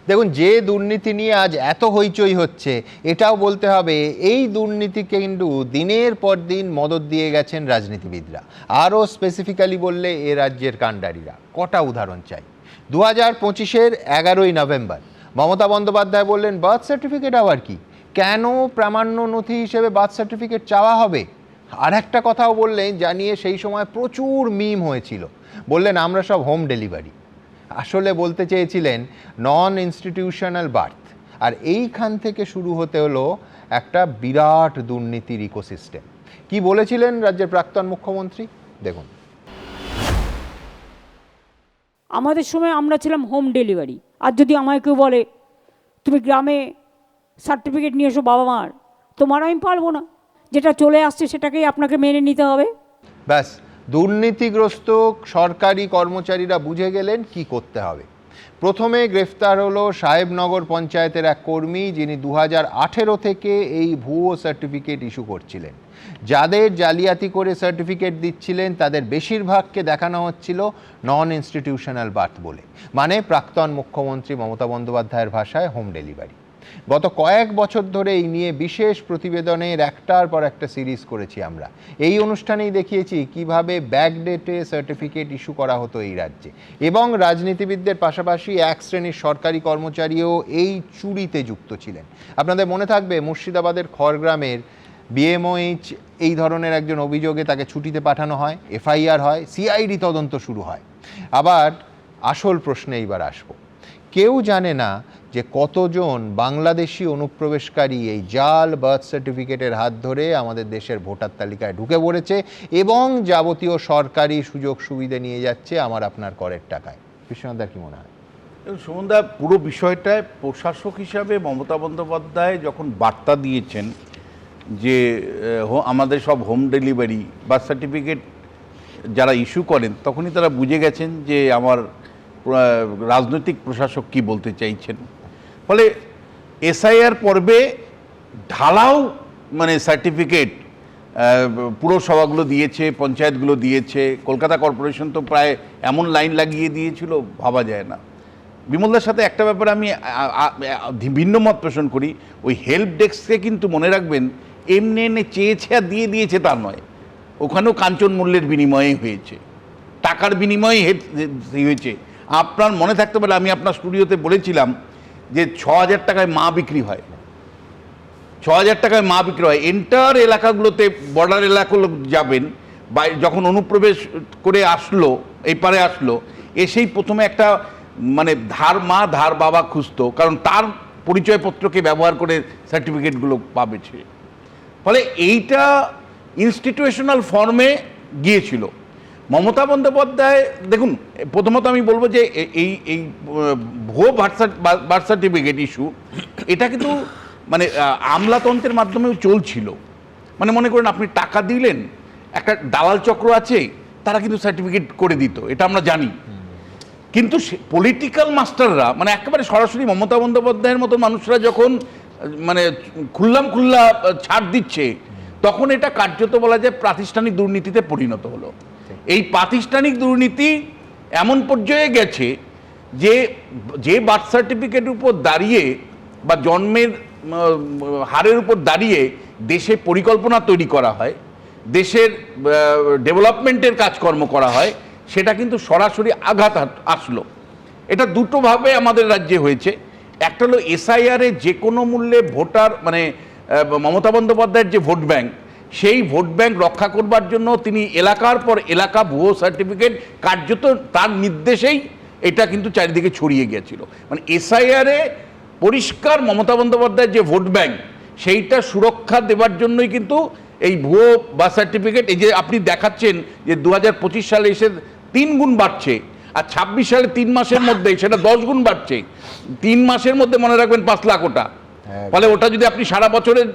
দেখুন, যে দুর্নীতি নিয়ে আজ এত হইচই হচ্ছে, এটাও বলতে হবে এই দুর্নীতিকে কিন্তু দিনের পর দিন মদদ দিয়ে গেছেন রাজনীতিবিদরা। আরও স্পেসিফিক্যালি বললে এ রাজ্যের কাণ্ডারিরা। কটা উদাহরণ চাই। 2025-এর 11ই নভেম্বর মমতা বন্দ্যোপাধ্যায় বললেন, বার্থ সার্টিফিকেট আবার কি, কেন প্রামাণ্য নথি হিসেবে বার্থ সার্টিফিকেট চাওয়া হবে। আর একটা কথাও বললেন, জানিয়ে সেই সময় প্রচুর মিম হয়েছিল। বললেন, আমরা সব হোম ডেলিভারি। আসলে বলতে চেয়েছিলেন নন ইনস্টিটিউশনাল বার্থ। আর এইখান থেকে শুরু হতে হলো একটা বিরাট দুর্নীতির ইকোসিস্টেম। কি বলেছিলেন রাজ্যের প্রাক্তন মুখ্যমন্ত্রী, দেখুন। আমাদের সময় আমরা ছিলাম হোম ডেলিভারি। আর যদি আমায় কেউ বলে তুমি গ্রামে সার্টিফিকেট নিয়ে এসো বাবা মার, তোমার আমি পারবো না, যেটা চলে আসছে সেটাকেই আপনাকে মেনে নিতে হবে। ব্যাস, দুর্নীতিগ্রস্ত সরকারি কর্মচারীরা বুঝে গেলেন কি করতে হবে। প্রথমে গ্রেফতার হলো সাহেবনগর পঞ্চায়েতের এক কর্মী, যিনি 2018 থেকে এই ভুয়ো সার্টিফিকেট ইস্যু করছিলেন। যাদের জালিয়াতি করে সার্টিফিকেট দিচ্ছিলেন তাদের বেশিরভাগকে দেখানো হচ্ছিল নন ইনস্টিটিউশনাল বার্থ বলে, মানে প্রাক্তন মুখ্যমন্ত্রী মমতা বন্দ্যোপাধ্যায়ের ভাষায় হোম ডেলিভারি। গত কয়েক বছর ধরে এই নিয়ে বিশেষ প্রতিবেদনের একটার পর একটা সিরিজ করেছি আমরা। এই অনুষ্ঠানেই দেখিয়েছি কিভাবে ব্যাকডেটে সার্টিফিকেট ইস্যু করা হতো এই রাজ্যে, এবং রাজনীতিবিদদের পাশাপাশি এক শ্রেণীর সরকারি কর্মচারীও এই চুরিতে যুক্ত ছিলেন। আপনাদের মনে থাকবে, মুর্শিদাবাদের খড়গ্রামের বিএমওএইচ এই ধরনের একজন অভিযোগে তাকে ছুটিতে পাঠানো হয়, এফআইআর হয়, সিআইডি তদন্ত শুরু হয়। আবার আসল প্রশ্নে এইবার আসবো। কেউ জানে না যে কতজন বাংলাদেশি অনুপ্রবেশকারী এই জাল বার্থ সার্টিফিকেটের হাত ধরে আমাদের দেশের ভোটার তালিকায় ঢুকে পড়েছে এবং যাবতীয় সরকারি সুযোগ সুবিধা নিয়ে যাচ্ছে আমার আপনার করের টাকায়। বিশ্বনাথ, কি মনে হয়? সুমনদা, পুরো বিষয়টায় প্রশাসক হিসাবে মমতা বন্দ্যোপাধ্যায় যখন বার্তা দিয়েছেন যে আমাদের সব হোম ডেলিভারি বার্থ সার্টিফিকেট যারা ইস্যু করেন, তখনই তারা বুঝে গেছেন যে আমার রাজনৈতিক প্রশাসক কি বলতে চাইছেন। ফলে এসআইআর পর্বে ঢালাও সার্টিফিকেট পুরসভাগুলো দিয়েছে, পঞ্চায়েতগুলো দিয়েছে, কলকাতা কর্পোরেশন তো প্রায় এমন লাইন লাগিয়ে দিয়েছিল ভাবা যায় না। বিমলদার সাথে একটা ব্যাপারে আমি ভিন্ন মত পোষণ করি। ওই হেল্প ডেস্ককে কিন্তু মনে রাখবেন, এমনি এনে চেয়েছে আর দিয়ে দিয়েছে তা নয়, ওখানেও কাঞ্চন মূল্যের বিনিময়ে হয়েছে, টাকার বিনিময়ে হয়েছে। আপনার মনে থাকতে পারে, আমি আপনার স্টুডিওতে বলেছিলাম যে 6,000 টাকায় মা বিক্রি হয়, 6,000 টাকায় মা বিক্রি হয়। এন্টার এলাকাগুলোতে, বর্ডার এলাকাগুলো যাবেন, বা যখন অনুপ্রবেশ করে আসলো, এই পারে আসলো, এসেই প্রথমে একটা ধার মা ধার বাবা খুঁজতো, কারণ তার পরিচয়পত্রকে ব্যবহার করে সার্টিফিকেটগুলো পাবেছে। ফলে এইটা ইনস্টিটিউশনাল ফর্মে গিয়েছিল। মমতা বন্দ্যোপাধ্যায়, দেখুন, প্রথমত আমি বলবো যে এই ভুয়ো বার্থ সার্টিফিকেট ইস্যু, এটা কিন্তু আমলাতন্ত্রের মাধ্যমেও চলছিল। মনে করেন আপনি টাকা দিলেন, একটা দালাল চক্র আছে, তারা কিন্তু সার্টিফিকেট করে দিত, এটা আমরা জানি। কিন্তু পলিটিক্যাল মাস্টাররা, একেবারে সরাসরি মমতা বন্দ্যোপাধ্যায়ের মতো মানুষরা যখন খুল্লা ছাড় দিচ্ছে, তখন এটা কার্যত বলা যায় প্রাতিষ্ঠানিক দুর্নীতিতে পরিণত হলো। এই প্রাতিষ্ঠানিক দুর্নীতি এমন পর্যায়ে গেছে যে বার্থ সার্টিফিকেটের উপর দাঁড়িয়ে বা জন্মের হারের উপর দাঁড়িয়ে দেশে পরিকল্পনা তৈরি করা হয়, দেশের ডেভেলপমেন্টের কাজকর্ম করা হয়, সেটা কিন্তু সরাসরি আঘাত আসলো। এটা দুটোভাবে আমাদের রাজ্যে হয়েছে। একটা হলো এসআইআরে যে কোনো মূল্যে ভোটার, মমতা বন্দ্যোপাধ্যায়ের যে ভোট ব্যাংক, সেই ভোট ব্যাংক রক্ষা করবার জন্য তিনি এলাকার পর এলাকা ভুয়ো সার্টিফিকেট কার্যত তার নির্দেশেই এটা কিন্তু চারিদিকে ছড়িয়ে গিয়েছিল। এসআইআরে পরিষ্কার মমতা বন্দ্যোপাধ্যায়ের যে ভোট ব্যাংক, সেইটা সুরক্ষা দেওয়ার জন্যই কিন্তু এই ভুয়ো বার্থ সার্টিফিকেট, এই যে আপনি দেখাচ্ছেন যে 2025 সালে এসে 3 গুণ বাড়ছে, আর 26 সালে 3 মাসের মধ্যে সেটা 10 গুণ বাড়ছে। 3 মাসের মধ্যে মনে রাখবেন 5 লাখ ওটা। ফলে ওটা যদি আপনি সারা বছরের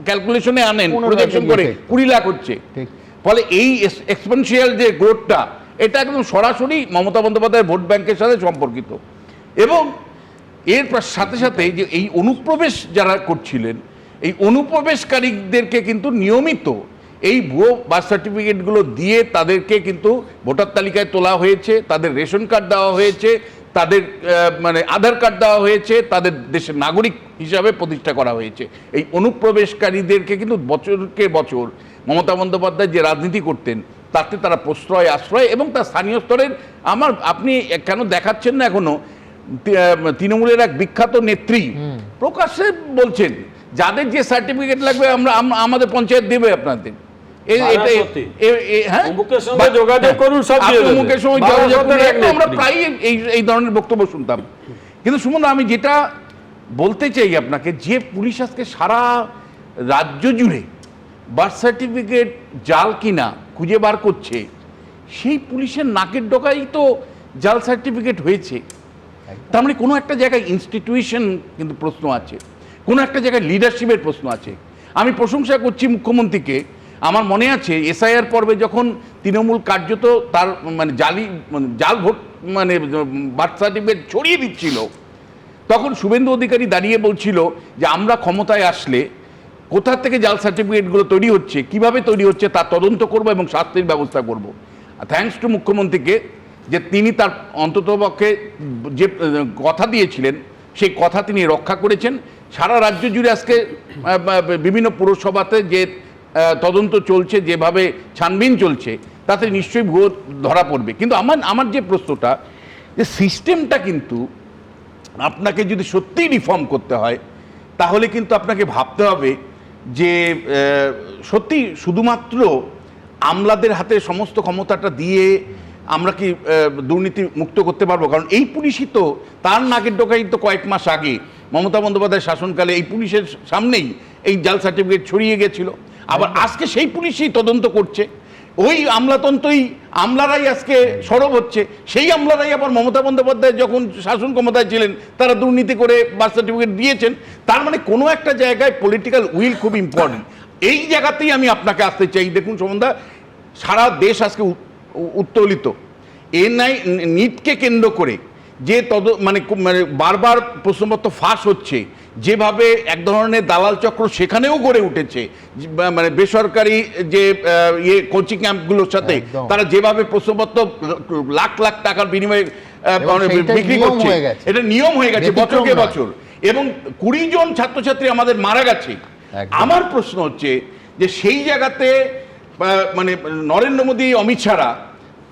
ক্যালকুলেশনে আনেন, প্রজেকশন করে 20 লাখ হচ্ছে। ফলে এই এক্সপেনশিয়াল যে গ্রোথটা, এটা একদম সরাসরি মমতা বন্দ্যোপাধ্যায়ের ভোট ব্যাংকের সাথে সম্পর্কিত। এবং এর সাথে সাথে যে এই অনুপ্রবেশ যারা করছিলেন, এই অনুপ্রবেশকারীদেরকে কিন্তু নিয়মিত এই ভুয়ো বার্থ সার্টিফিকেটগুলো দিয়ে তাদেরকে কিন্তু ভোটার তালিকায় তোলা হয়েছে, তাদের রেশন কার্ড দেওয়া হয়েছে, তাদের মানে আধার কার্ড দেওয়া হয়েছে, তাদের দেশের নাগরিক হিসাবে প্রতিষ্ঠা করা হয়েছে। এই অনুপ্রবেশকারীদেরকে কিন্তু বছরকে বছর মমতা বন্দ্যোপাধ্যায় যে রাজনীতি করতেন তাতে তারা প্রশ্রয় আশ্রয় এবং তার স্থানীয় স্তরের আপনি কেন দেখাচ্ছেন না এখনো তৃণমূলের এক বিখ্যাত নেত্রী প্রকাশ্যে বলছেন যাদের যে সার্টিফিকেট লাগবে আমরা আমাদের পঞ্চায়েত দেবে আপনাদের। আমরা প্রায় এই ধরনের বক্তব্য শুনতাম। কিন্তু সুমন, আমি যেটা বলতে চাই আপনাকে, যে পুলিশ আজকে সারা রাজ্য জুড়ে বার্থ সার্টিফিকেট জাল কিনা খুঁজে বার করছে, সেই পুলিশের নাকের ডগাই তো জাল সার্টিফিকেট হয়েছে। তার মানে কোনো একটা জায়গায় ইনস্টিটিউশন কিন্তু প্রশ্ন আছে, কোনো একটা জায়গায় লিডারশিপের প্রশ্ন আছে। আমি প্রশংসা করছি মুখ্যমন্ত্রীকে। আমার মনে আছে এসআইআর পর্বে যখন তৃণমূল কার্যত তার মানে জাল ভোট মানে বার্থ সার্টিফিকেট ছড়িয়ে দিচ্ছিল, তখন শুভেন্দু অধিকারী দাঁড়িয়ে বলছিল যে আমরা ক্ষমতায় আসলে কোথা থেকে জাল সার্টিফিকেটগুলো তৈরি হচ্ছে, কিভাবে তৈরি হচ্ছে তা তদন্ত করব এবং শাস্তির ব্যবস্থা করব। থ্যাঙ্কস টু মুখ্যমন্ত্রীকে যে তিনি তার অন্ততপক্ষে যে কথা দিয়েছিলেন সেই কথা তিনি রক্ষা করেছেন। সারা রাজ্য জুড়ে আজকে বিভিন্ন পুরসভাতে যে তদন্ত চলছে, যেভাবে ছানবিন চলছে, তাতে নিশ্চয়ই ভুয়ো ধরা পড়বে। কিন্তু আমার যে প্রশ্নটা, যে সিস্টেমটা কিন্তু আপনাকে যদি সত্যিই রিফর্ম করতে হয় তাহলে কিন্তু আপনাকে ভাবতে হবে যে সত্যি শুধুমাত্র আমলাদের হাতে সমস্ত ক্ষমতাটা দিয়ে আমরা কি দুর্নীতি মুক্ত করতে পারবো? কারণ এই পুলিশই তো তার নাকের ডোকাই তো কয়েক মাস আগে মমতা বন্দ্যোপাধ্যায়ের শাসনকালে এই পুলিশের সামনেই এই জাল সার্টিফিকেট ছড়িয়ে গেছিল। আবার আজকে সেই পুলিশই তদন্ত করছে, ওই আমলাতন্ত্রই আমলারাই আজকে সরব হচ্ছে। সেই আমলারাই আবার মমতা বন্দ্যোপাধ্যায় যখন শাসন ক্ষমতায় ছিলেন তারা দুর্নীতি করে বার্থ সার্টিফিকেট দিয়েছেন। তার মানে কোনো একটা জায়গায় পলিটিক্যাল উইল খুব ইম্পর্টেন্ট। এই জায়গাতেই আমি আপনাকে আসতে চাই। দেখুন সুমনদা, সারা দেশ আজকে উত্তোলিত নিটকে কেন্দ্র করে যে মানে বারবার প্রশ্নপত্র ফাঁস হচ্ছে, যেভাবে এক ধরনের দালাল চক্র সেখানেও গড়ে উঠেছে, মানে বেসরকারি যে কোচিং ক্যাম্পগুলোর সাথে তারা যেভাবে প্রশ্নপত্র লাখ লাখ টাকার বিনিময়ে বিক্রি করছে, এটা নিয়ম হয়ে গেছে বছরকে বছর, এবং 20 জন ছাত্রছাত্রী আমাদের মারা গেছে। আমার প্রশ্ন হচ্ছে যে সেই জায়গাতে মানে নরেন্দ্র মোদী, অমিত শাহরা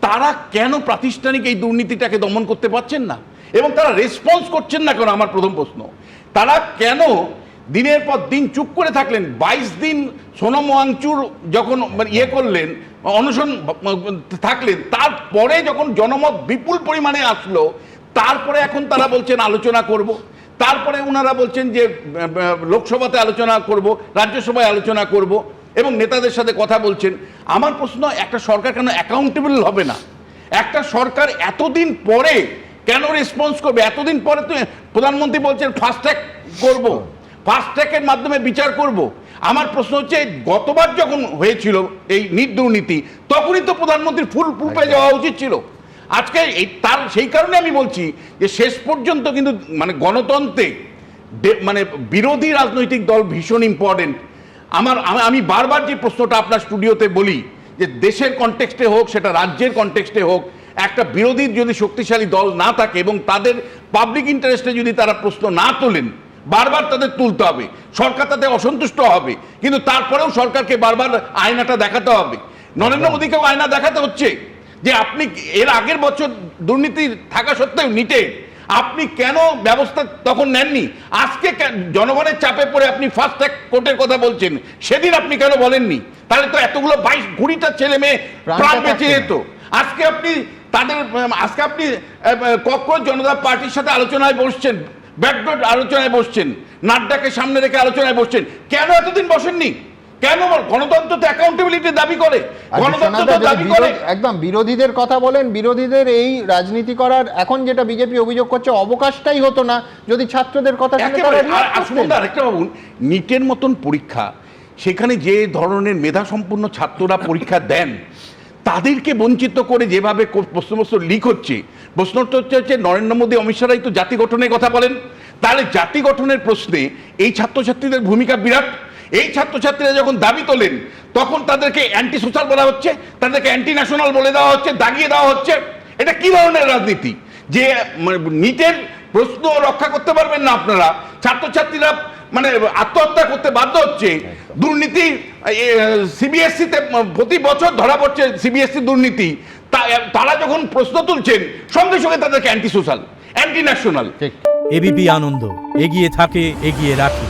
তারা কেন প্রাতিষ্ঠানিক এই দুর্নীতিটাকে দমন করতে পারছেন না এবং তারা রেসপন্স করছেন না কেন? আমার প্রথম প্রশ্ন, তারা কেন দিনের পর দিন চুপ করে থাকলেন? 22 দিন সোনম ওয়াংচুর যখন করলেন, অনশন থাকলেন, তারপরে যখন জনমত বিপুল পরিমাণে আসলো, তারপরে এখন তারা বলছেন আলোচনা করব, তারপরে ওনারা বলছেন যে লোকসভাতে আলোচনা করব, রাজ্যসভায় আলোচনা করব এবং নেতাদের সাথে কথা বলছেন। আমার প্রশ্ন, একটা সরকার কেন অ্যাকাউন্টেবল হবে না? একটা সরকার এতদিন পরে কেন রেসপন্স করবে? এতদিন পরে তো প্রধানমন্ত্রী বলছেন ফাস্ট ট্র্যাক করব, ফাস্ট ট্র্যাকের মাধ্যমে বিচার করব। আমার প্রশ্ন হচ্ছে, গতবার যখন হয়েছিল এই নিট দুর্নীতি তখনই তো প্রধানমন্ত্রীর ফুল প্রুফে যাওয়া উচিত ছিল। আজকে সেই কারণে আমি বলছি যে শেষ পর্যন্ত কিন্তু মানে গণতন্ত্রে মানে বিরোধী রাজনৈতিক দল ভীষণ ইম্পর্টেন্ট। আমি বারবার যে প্রশ্নটা আপনার স্টুডিওতে বলি, যে দেশের কনটেক্সটে হোক, সেটা রাজ্যের কনটেক্সটে হোক, একটা বিরোধী যদি শক্তিশালী দল না থাকে এবং তাদের পাবলিক ইন্টারেস্টে যদি তারা প্রশ্ন না তোলেন, বারবার তাদের তুলতে হবে, সরকার তাতে অসন্তুষ্ট হবে, কিন্তু তারপরেও সরকারকে বারবার আয়নাটা দেখাতে হবে। নরেন্দ্র মোদীকেও আয়না দেখাতে হচ্ছে যে আপনি এর আগের বছর দুর্নীতি থাকা সত্ত্বেও নিটে আপনি কেন ব্যবস্থা তখন নেননি? আজকে জনগণের চাপে পড়ে আপনি ফাস্ট ট্র্যাক কোর্টের কথা বলছেন, সেদিন আপনি কেন বলেননি? তাহলে তো এতগুলো 22-20টা ছেলে মেয়ে প্রাণ বেঁচে যেত। আজকে আপনি ককরোচ জনতা পার্টির সাথে আলোচনায় বসছেন, ব্যাকডোর আলোচনায় বসছেন, নাড্ডাকে সামনে রেখে আলোচনায় বসছেন, কেন এতদিন বসেননি? কেন? গণতন্ত্র তো অ্যাকাউন্টেবিলিটি দাবি করে, গণতন্ত্র তো দাবি করে। একদম বিরোধীদের কথা বলেন, বিরোধীদের এই রাজনীতি করার এখন যেটা বিজেপি অভিযোগ করছে, অবকাশটাই হতো না যদি ছাত্রদের কথা শুনে। আরেকটা ভাবুন, নিটের মতন পরীক্ষা, সেখানে যে ধরনের মেধা সম্পন্ন ছাত্ররা পরীক্ষা দেন, তাদেরকে বঞ্চিত করে যেভাবে প্রশ্নপত্র লিক হচ্ছে, প্রশ্নটা হচ্ছে নরেন্দ্র মোদী, অমিত শাহরাই তো জাতি গঠনের কথা বলেন, তাহলে জাতি গঠনের প্রশ্নে এই ছাত্রছাত্রীদের ভূমিকা বিরাট। এই ছাত্রছাত্রীরা যখন দাবি তোলেন তখন তাদেরকে অ্যান্টি সোশ্যাল বলা হচ্ছে, তাদেরকে অ্যান্টি ন্যাশনাল বলে দেওয়া হচ্ছে, দাগিয়ে দেওয়া হচ্ছে। এটা কি ধরনের রাজনীতি? যে মানে নিটের প্রশ্ন রক্ষা করতে পারবেন না আপনারা, ছাত্রছাত্রীরা মানে আত্মহত্যা করতে বাধ্য হচ্ছে, দুর্নীতি সিবিএসসি তে প্রতি বছর ধরা পড়ছে সিবিএসসি দুর্নীতি, তারা যখন প্রশ্ন তুলছেন সঙ্গে সঙ্গে তাদেরকে anti social, anti national. ABP Ananda, এগিয়ে থাকে, এগিয়ে রাখে।